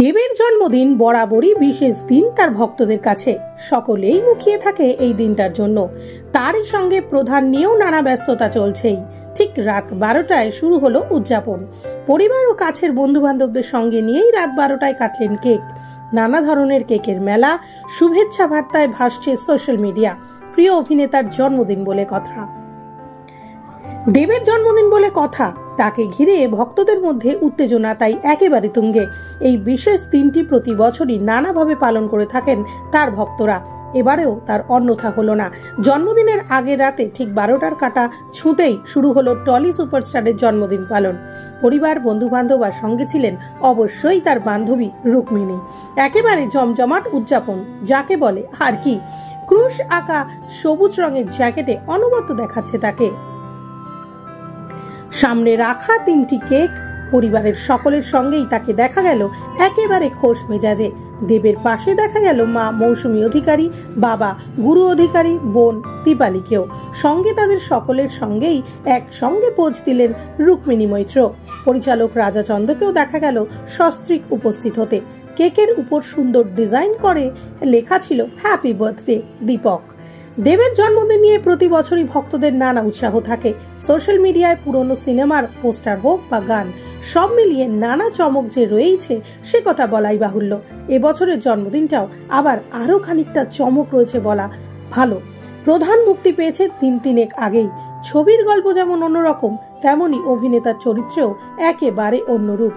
দেবের জন্মদিন বরাবরই বিশেষ দিন তার ভক্তদের কাছে। সকলেই মুখিয়ে থাকে এই দিনটার জন্য। তারই সঙ্গে প্রধান নিয়েও নানা ব্যস্ততা চলছেই। ঠিক রাত 12টায় শুরু হলো উদযাপন। পরিবার ও কাছের বন্ধু বান্ধবদের সঙ্গে নিয়েই রাত 12টায় কাটলেন কেক। নানা ধরনের কেকের মেলা, শুভেচ্ছা বার্তায় ভাসছে সোশ্যাল মিডিয়া। প্রিয় অভিনেতার জন্মদিন বলে কথা, দেবের জন্মদিন বলে কথা, তাকে ঘিরে ভক্তদের মধ্যে উত্তেজনা তাই একেবারে তুঙ্গে। এই বিশেষ দিনটি প্রতি বছরই নানাভাবে পালন করে থাকেন তার ভক্তরা। এবারেও তার অন্যথা হলো না। জন্মদিনের আগের রাতে ঠিক 12টার কাঁটা ছুঁতেই শুরু হলো টলি সুপারস্টারের জন্মদিন পালন। পরিবার, বন্ধু বান্ধব আর সঙ্গে ছিলেন অবশ্যই তার বান্ধবী রুক্মিণী। একেবারে জমজমাট উদযাপন যাকে বলে। আর কি, ক্রুশ আঁকা সবুজ রঙের জ্যাকেটে অনবদ্য দেখাচ্ছে তাকে। সামনে রাখা 3টি কেক। পরিবারের সকলের সঙ্গেই তাকে দেখা গেল একেবারে খোশ মেজাজে। দেবের পাশে দেখা গেল মা মৌসুমী অধিকারী, বাবা গুরু অধিকারী, বোন দীপালিকেও। সঙ্গে তাদের সকলের সঙ্গেই একসঙ্গে পোজ দিলেন রুক্মিণী মৈত্র। পরিচালক রাজা চন্দ্রকেও দেখা গেল সস্ত্রীক উপস্থিত হতে। কেকের উপর সুন্দর ডিজাইন করে লেখা ছিল হ্যাপি বার্থডে দীপক। দেবের জন্মদিন নিয়ে প্রতি বছরই ভক্তদের নানা উৎসাহ থাকে। সোশ্যাল মিডিয়ায় পুরনো সিনেমার পোস্টার হোক বা গান, সব মিলিয়ে নানা চমক যে রয়েছে সে কথা বলাই বাহুল্য। এবছরের জন্মদিনটাও আবার আরো খানিকটা চমক রয়েছে বলা ভালো। প্রধান মুক্তি পেয়েছে 3 আগেই। ছবির গল্প যেমন অন্যরকম, তেমনি অভিনেতার চরিত্রেও একেবারে অন্যরূপ।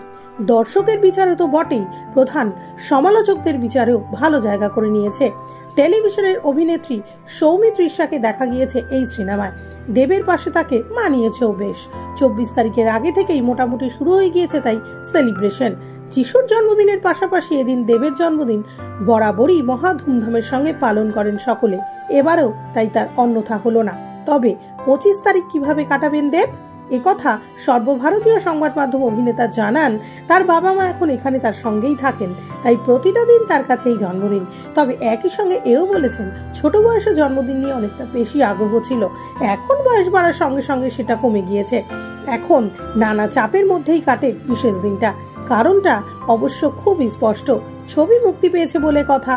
দর্শকের বিচারে তো বটেই, প্রধান সমালোচকদের বিচারেও ভালো জায়গা করে নিয়েছে। টেলিভিশনের অভিনেত্রী সৌমিত্রিষাকে দেখা গিয়েছে এই সিনেমায়। দেবের পাশে তাকে মানিয়েছেও বেশ। 24 তারিখের আগে থেকেই মোটামুটি শুরু হয়ে গিয়েছে তাই সেলিব্রেশন। যিশুর জন্মদিনের পাশাপাশি এদিন দেবের জন্মদিন বরাবরই মহা ধুমধামের সঙ্গে পালন করেন সকলে। এবারেও তাই তার অন্যথা হলো না। তবে 25 তারিখ কিভাবে কাটাবেন দেব, একথা সর্বভারতীয় সংবাদ মাধ্যম অভিনেতা জানান তার বাবা মা এখন এখানে তার সঙ্গেই থাকেন, তাই প্রতিটা দিন তার কাছেই জন্মদিন। তবে একই সঙ্গে এও বলেছেন ছোট বয়সে জন্মদিন নিয়ে অনেকটা বেশি আগ্রহ ছিল, এখন বয়স বাড়ার সঙ্গে সঙ্গে সেটা কমে গিয়েছে। এখন নানা চাপের মধ্যেই কাটে বিশেষ দিনটা। কারণটা অবশ্য খুবই স্পষ্ট, ছবি মুক্তি পেয়েছে বলে কথা।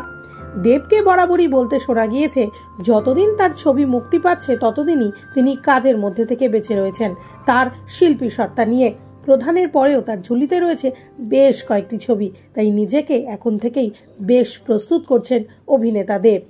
দেবকে বরাবরই বলতে শোনা গিয়েছে যতদিন তার ছবি মুক্তি পাচ্ছে ততদিনই তিনি কাজের মধ্যে থেকে বেঁচে রয়েছেন তার শিল্পী সত্তা নিয়ে। প্রধানের পরেও তার ঝুলিতে রয়েছে বেশ কয়েকটি ছবি, তাই নিজেকে এখন থেকেই বেশ প্রস্তুত করছেন অভিনেতা দেব।